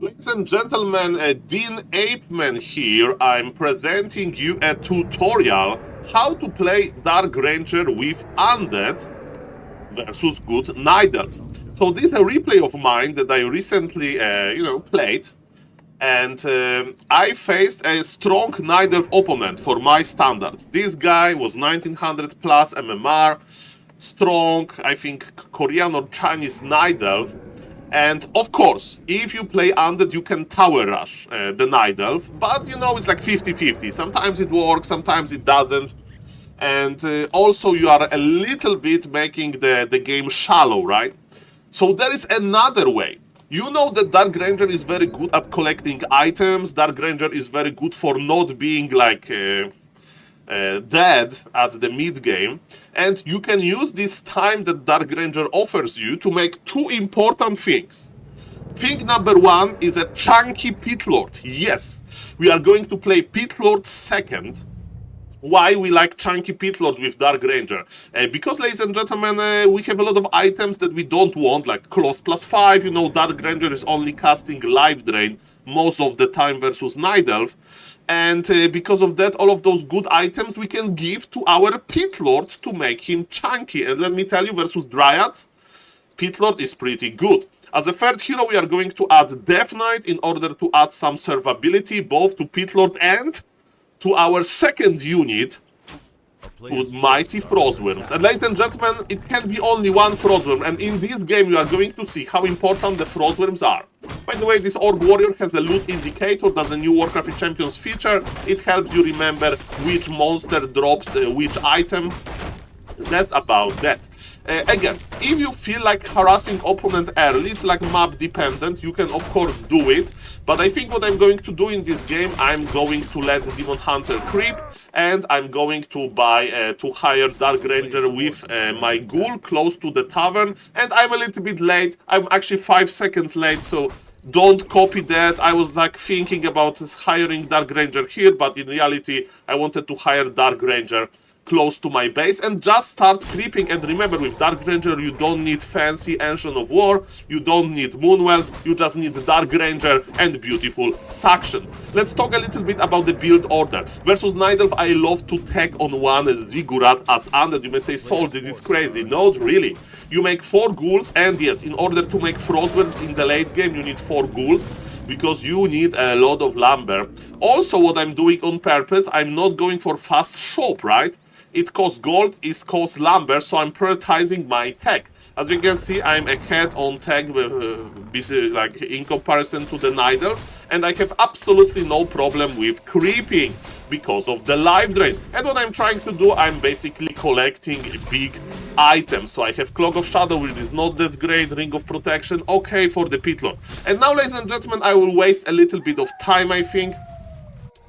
Ladies and gentlemen, SaulApeMan here. I'm presenting you a tutorial how to play Dark Ranger with Undead versus good Night Elf. So this is a replay of mine that I recently, played, and I faced a strong Night Elf opponent for my standards. This guy was 1900 plus MMR, strong, I think Korean or Chinese Night Elf. And of course, if you play Undead, you can tower rush the Night Elf, but you know, it's like 50-50. Sometimes it works, sometimes it doesn't. And also, you are a little bit making the game shallow, right? So there is another way. You know that Dark Ranger is very good at collecting items. Dark Ranger is very good for not being like dead at the mid game, and you can use this time that Dark Ranger offers you to make two important things. Thing number one is a chunky Pit Lord. Yes, we are going to play Pit Lord second. Why we like chunky Pit Lord with Dark Ranger? Because, ladies and gentlemen, we have a lot of items that we don't want, like Claws +5. You know, Dark Ranger is only casting Life Drain most of the time versus Night Elf. And because of that, all of those good items we can give to our Pit Lord to make him chunky. And let me tell you, versus Dryads, Pit Lord is pretty good. As a third hero, we are going to add Death Knight in order to add some survivability both to Pit Lord and to our second unit, to Mighty Frostwyrms. And ladies and gentlemen, it can be only one Frostwyrm, and in this game you are going to see how important the Frostwyrms are. By the way, this Orc Warrior has a loot indicator, that's a new Warcraft Champions feature. It helps you remember which monster drops which item. That's about that. Again, if you feel like harassing opponent early, it's like map dependent, you can of course do it, but I think what I'm going to do in this game, I'm going to let Demon Hunter creep, and I'm going to buy to hire Dark Ranger with my ghoul close to the tavern, and I'm a little bit late, I'm actually 5 seconds late, so don't copy that. I was like thinking about hiring Dark Ranger here, but in reality I wanted to hire Dark Ranger close to my base and just start creeping. And remember, with Dark Ranger you don't need fancy Ancient of War, you don't need Moonwells, you just need Dark Ranger and beautiful Suction. Let's talk a little bit about the build order. Versus Night Elf, I love to tag on one Ziggurat as Undead. You may say, Saul, this is crazy. Not really. You make 4 ghouls, and yes, in order to make Frostwyrms in the late game, you need 4 ghouls, because you need a lot of lumber. Also, what I'm doing on purpose, I'm not going for fast shop, right? It costs gold, it costs lumber, so I'm prioritizing my tech. As you can see, I'm ahead on tech like in comparison to the Night Elf, and I have absolutely no problem with creeping because of the life drain. And what I'm trying to do, I'm basically collecting big items. So I have Cloak of Shadow, which is not that great, Ring of Protection, okay for the Pit Lord. And now, ladies and gentlemen, I will waste a little bit of time, I think.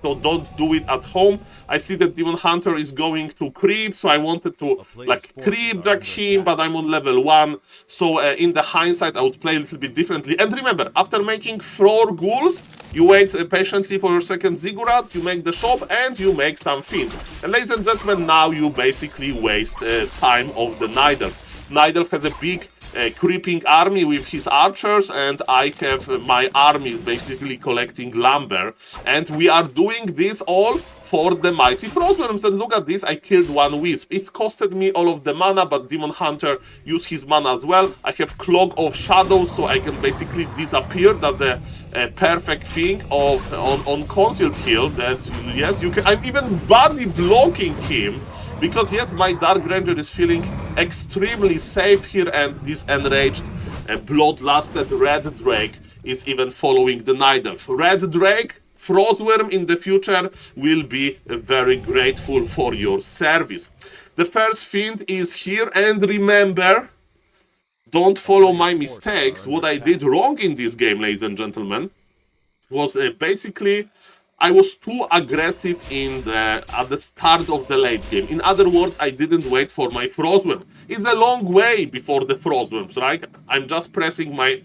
So don't do it at home. I see that Demon Hunter is going to creep, so I wanted to like creep jack him, but I'm on level 1. So in the hindsight, I would play a little bit differently. And remember, after making 4 ghouls, you wait patiently for your second Ziggurat, you make the shop, and you make some Fiends. And ladies and gentlemen, now you basically waste time of the Night Elf. Night Elf has a big creeping army with his archers, and I have my armies basically collecting lumber, and we are doing this all for the Mighty Frostwyrms. And look at this, I killed 1 wisp. It costed me all of the mana, but Demon Hunter used his mana as well. I have Cloak of Shadows, so I can basically disappear. That's a perfect thing on Concealed Heal, that yes, you can. I'm even body blocking him, because yes, my Dark Ranger is feeling extremely safe here, and this enraged bloodlusted Red Drake is even following the Night Elf. Red Drake, Frostwyrm in the future will be very grateful for your service. The first Fiend is here, and remember, don't follow my mistakes. What I did wrong in this game, ladies and gentlemen, was basically I was too aggressive at the start of the late game. In other words, I didn't wait for my Frostwyrm. It's a long way before the Frostwyrms, right? I'm just pressing my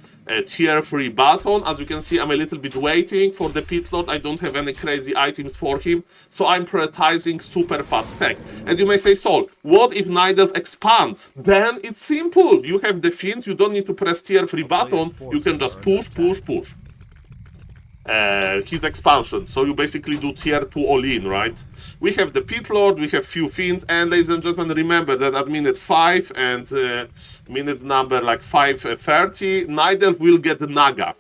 tier 3 button. As you can see, I'm a little bit waiting for the Pit Lord. I don't have any crazy items for him, so I'm prioritizing super fast tech. And you may say, Saul, what if Night Elf expands? Then it's simple. You have the Fiends, you don't need to press tier 3 button, you can just push, push, push. his expansion. So you basically do tier 2 all in, right? We have the Pit Lord, we have few fiends, and ladies and gentlemen, remember that at minute 5 and minute number like 5:30, Night Elf will get Naga.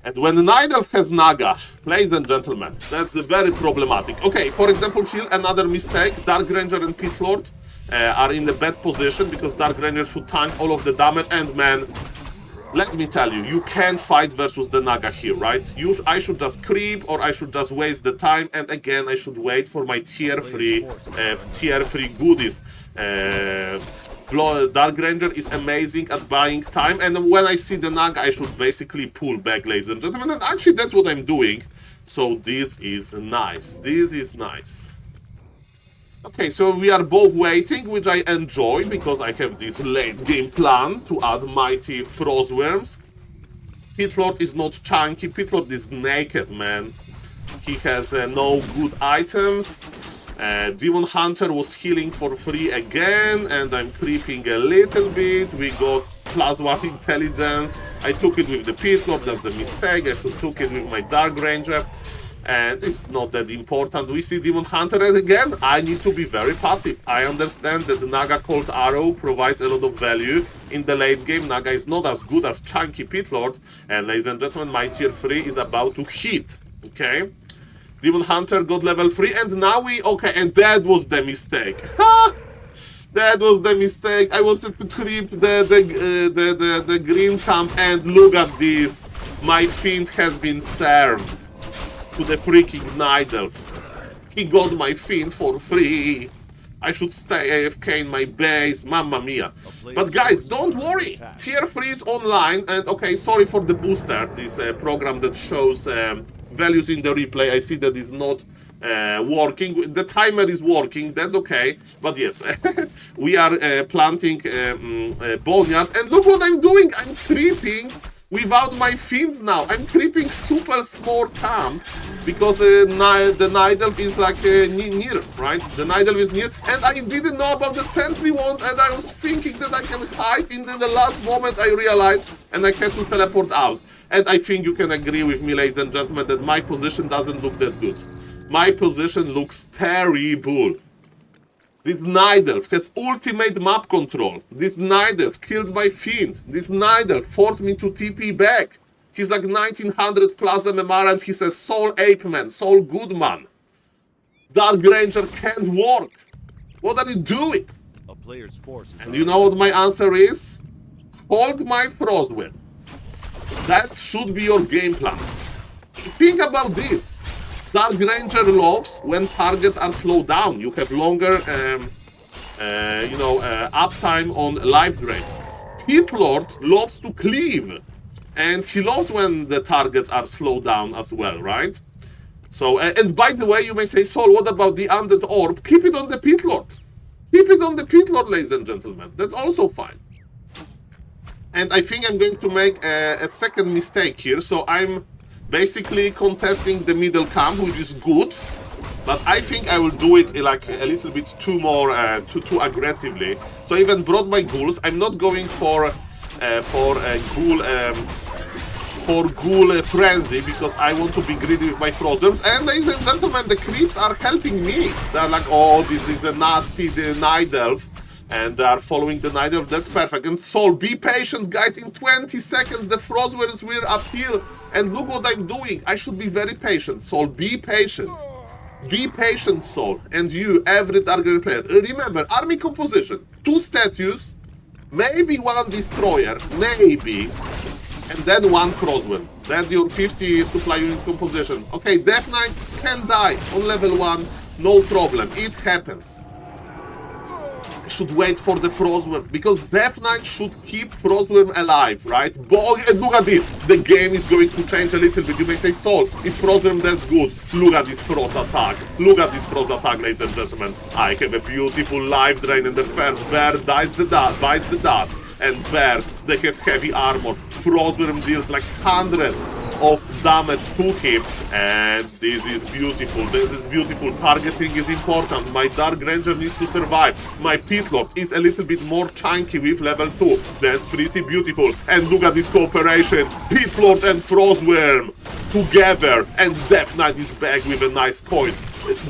And when Night Elf has Naga, ladies and gentlemen, that's very problematic. Okay, for example, here another mistake, Dark Ranger and Pit Lord are in a bad position because Dark Ranger should tank all of the damage, and man, let me tell you, you can't fight versus the Naga here, right? I should just creep, or I should just waste the time, and again, I should wait for my tier 3 goodies. Dark Ranger is amazing at buying time, and when I see the Naga, I should basically pull back, ladies and gentlemen, and actually that's what I'm doing. So this is nice. This is nice. Okay, so we are both waiting, which I enjoy, because I have this late game plan to add mighty Frost Wyrms. Pit Lord is not chunky, Pit Lord is naked, man. He has no good items. Demon Hunter was healing for free again, and I'm creeping a little bit. We got +1 intelligence. I took it with the Pit Lord, that's a mistake. I should took it with my Dark Ranger. And it's not that important. We see Demon Hunter, and again, I need to be very passive. I understand that the Naga Cold Arrow provides a lot of value in the late game. Naga is not as good as chunky Pit Lord, and ladies and gentlemen, my tier 3 is about to hit, okay? Demon Hunter got level 3, and now okay, and that was the mistake. Ha! That was the mistake. I wanted to creep the green camp, and look at this. My Fiend has been served to the freaking Night Elf. He got my Fiend for free. I should stay AFK in my base, mamma mia. But guys, don't worry, tier 3 is online, and okay, sorry for the booster, this program that shows values in the replay. I see that is not working. The timer is working, that's okay, but yes, we are planting Boneyard, and look what I'm doing, I'm creeping without my Fiends now. I'm creeping super small camp because the Night Elf is like near, right? The Night Elf is near, and I didn't know about the sentry wand, and I was thinking that I can hide. In the last moment I realized, and I had to teleport out. And I think you can agree with me, ladies and gentlemen, that my position doesn't look that good. My position looks terrible. This Night Elf has ultimate map control. This Night Elf killed my Fiend. This Night Elf forced me to TP back. He's like 1900 plus MMR, and he says SaulApeMan, Saul Goodman. Dark Ranger can't work. What are you doing? A player's force is and you know what my answer is? Hold my Frostwind. That should be your game plan. Think about this. Dark Ranger loves when targets are slowed down. You have longer, uptime on life drain. Pit Lord loves to cleave, and he loves when the targets are slowed down as well, right? So, and by the way, you may say, Saul, what about the Undead Orb? Keep it on the Pit Lord. Keep it on the Pit Lord, ladies and gentlemen. That's also fine. And I think I'm going to make a second mistake here. So I'm basically contesting the middle camp, which is good, but I think I will do it like a little bit too aggressively. So I even brought my ghouls. I'm not going for ghoul frenzy because I want to be greedy with my Frostworms. And ladies and gentlemen, the creeps are helping me. They're like, oh, this is a nasty Night Elf, and they are following the Night Elf. That's perfect. And Saul, be patient, guys. In 20 seconds, the Frostworms will appear. And look what I'm doing. I should be very patient. Saul, be patient. Be patient, Saul. And you, every target player. Remember, army composition. 2 statues, maybe 1 destroyer, maybe. And then 1 Frostworm. That's your 50 supply unit composition. Okay, Death Knight can die on level 1. No problem. It happens. I should wait for the Frostworm, because Death Knight should keep Frostworm alive, right? And look at this, the game is going to change a little bit. You may say, Saul, is Frostworm that's good? Look at this Frost attack. Look at this Frost attack, ladies and gentlemen. I have a beautiful life drain, and the first bear buys the dust, and bears, they have heavy armor. Frostworm deals like hundreds of damage to him. And this is beautiful. This is beautiful. Targeting is important. My Dark Ranger needs to survive. My Pit Lord is a little bit more chunky with level 2. That's pretty beautiful. And look at this cooperation. Pit Lord and Frostworm together. And Death Knight is back with a nice coins.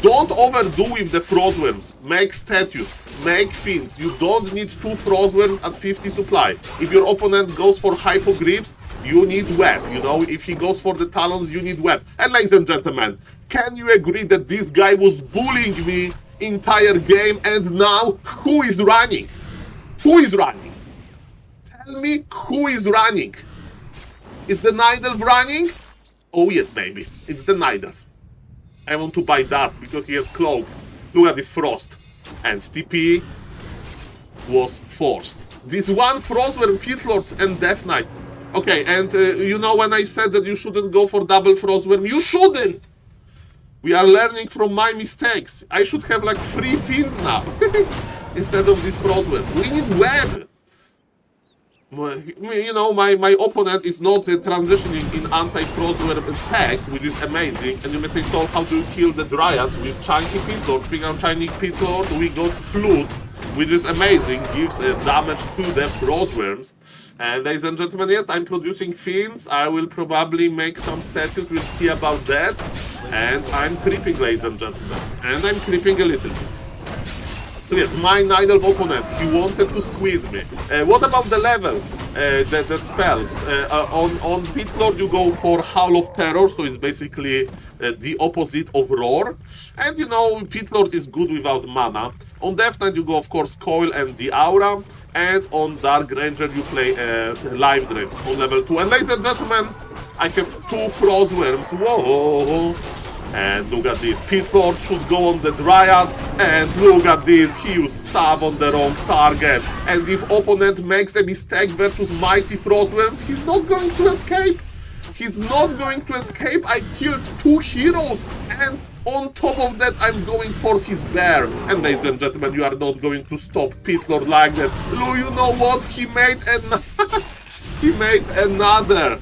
Don't overdo with the Frostworms. Make statues. Make fins. You don't need 2 Frostworms at 50 supply. If your opponent goes for Hypogriffs, you need web. You know, if he goes for the Talons, you need web. And ladies and gentlemen, can you agree that this guy was bullying me entire game, and now who is running? Who is running? Tell me who is running. Is the Nidelf running? Oh yes, baby. It's the Nidelf. I want to buy Darth because he has Cloak. Look at this Frost. And TP was forced. This one Frostworm, Pit Lord, and Death Knight. Okay, and you know when I said that you shouldn't go for double Frostworm, you shouldn't! We are learning from my mistakes. I should have like 3 fins now, instead of this Frostworm. We need web! You know, my opponent is not transitioning in anti-Frostworm tech, which is amazing. And you may say, so how do you kill the Dryads with Chunky Pit Lord? Pick up Chunky Pit Lord, we got Flute, which is amazing, gives damage to the Frostworms. And ladies and gentlemen, yes, I'm producing fins. I will probably make some statues, we'll see about that. And I'm creeping, ladies and gentlemen. And I'm creeping a little bit. So yes, my Nidelf opponent, he wanted to squeeze me. What about the levels, the spells? On Pit Lord you go for Howl of Terror, so it's basically the opposite of Roar. And you know, Pit Lord is good without mana. On Death Knight you go of course Coil and the Aura. And on Dark Ranger you play Life Drain on level 2. And ladies and gentlemen, I have 2 Frostworms. Whoa! And look at this, Pit Lord should go on the Dryads, and look at this, he used Staff on the wrong target. And if opponent makes a mistake versus Mighty Frostworms, he's not going to escape. He's not going to escape. I killed 2 heroes, and on top of that, I'm going for his bear. And ladies and gentlemen, you are not going to stop Pit Lord like that. Look, you know what? He made another.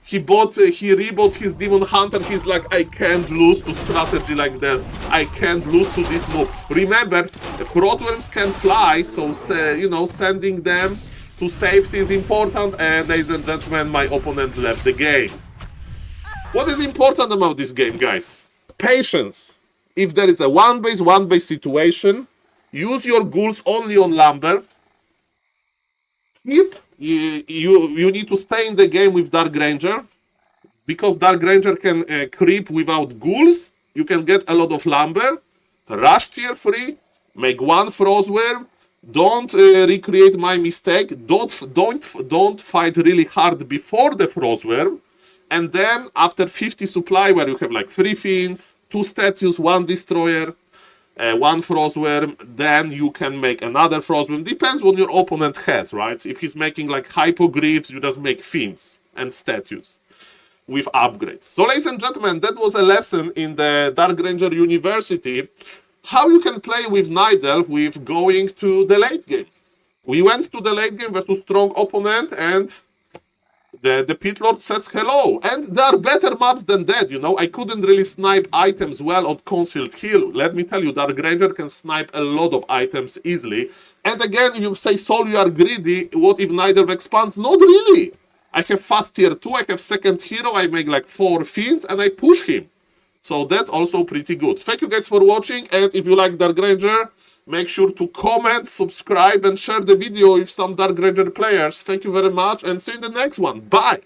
He rebought his Demon Hunter. He's like, I can't lose to strategy like that. I can't lose to this move. Remember, the Frostworms can fly, so you know, sending them to safety is important. And ladies and gentlemen, my opponent left the game. What is important about this game, guys? Patience. If there is a one base situation, use your ghouls only on lumber. You need to stay in the game with Dark Ranger, because Dark Ranger can creep without ghouls. You can get a lot of lumber, rush tier 3, make 1 Frostworm. Don't recreate my mistake. Don't fight really hard before the Frostworm, and then after 50 supply, where you have like 3 fiends, 2 statues, 1 destroyer, 1 Frostworm, then you can make another Frostworm. Depends what your opponent has, right? If he's making like Hypogriffs, you just make fiends and statues with upgrades. So ladies and gentlemen, that was a lesson in the Dark Ranger University, how you can play with Nidelf with going to the late game. We went to the late game versus strong opponent, and the Pit Lord says hello. And there are better maps than that, you know. I couldn't really snipe items well on Concealed Hill. Let me tell you, Dark Ranger can snipe a lot of items easily. And again, if you say, Saul, you are greedy, what if Nidelf expands? Not really. I have fast tier 2, I have second hero, I make like 4 fiends, and I push him. So that's also pretty good. Thank you guys for watching, and if you like Dark Ranger, make sure to comment, subscribe, and share the video with some Dark Ranger players. Thank you very much, and see you in the next one. Bye!